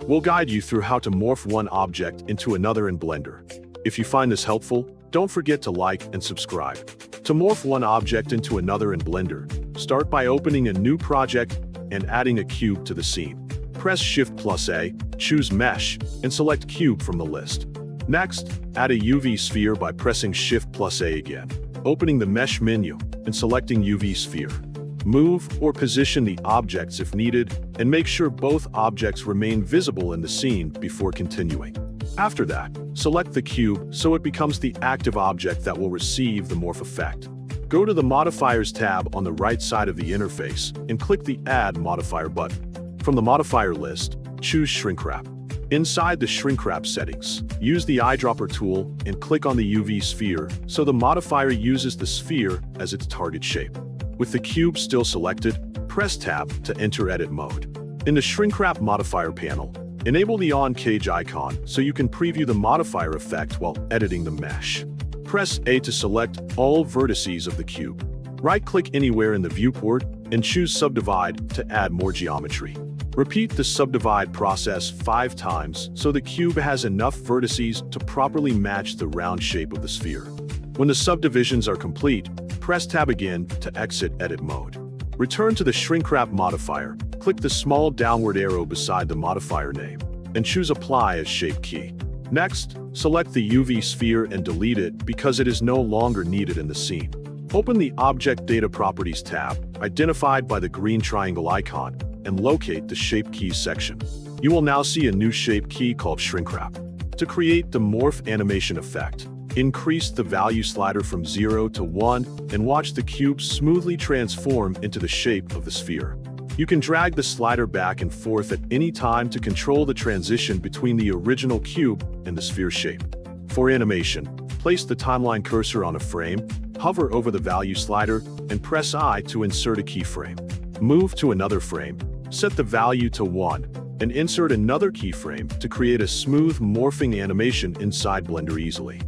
We'll guide you through how to morph one object into another in Blender. If you find this helpful, don't forget to like and subscribe. To morph one object into another in Blender, start by opening a new project and adding a cube to the scene. Press Shift+A, choose Mesh, and select Cube from the list. Next, add a UV sphere by pressing Shift+A again, opening the Mesh menu, and selecting UV sphere. Move or position the objects if needed, and make sure both objects remain visible in the scene before continuing. After that, select the cube so it becomes the active object that will receive the morph effect. Go to the Modifiers tab on the right side of the interface and click the Add Modifier button. From the modifier list, choose Shrink Wrap. Inside the Shrink Wrap settings, use the eyedropper tool and click on the UV sphere so the modifier uses the sphere as its target shape. With the cube still selected, press Tab to enter edit mode. In the Shrink Wrap modifier panel, enable the On Cage icon so you can preview the modifier effect while editing the mesh. Press A to select all vertices of the cube. Right-click anywhere in the viewport and choose Subdivide to add more geometry. Repeat the subdivide process 5 times so the cube has enough vertices to properly match the round shape of the sphere. When the subdivisions are complete, press Tab again to exit edit mode. Return to the Shrink Wrap modifier, click the small downward arrow beside the modifier name, and choose Apply as Shape Key. Next, select the UV sphere and delete it because it is no longer needed in the scene. Open the Object Data Properties tab, identified by the green triangle icon, and locate the Shape Keys section. You will now see a new shape key called Shrink Wrap. To create the morph animation effect, increase the value slider from 0 to 1 and watch the cube smoothly transform into the shape of the sphere. You can drag the slider back and forth at any time to control the transition between the original cube and the sphere shape. For animation, place the timeline cursor on a frame, hover over the value slider, and press I to insert a keyframe. Move to another frame, set the value to 1, and insert another keyframe to create a smooth morphing animation inside Blender easily.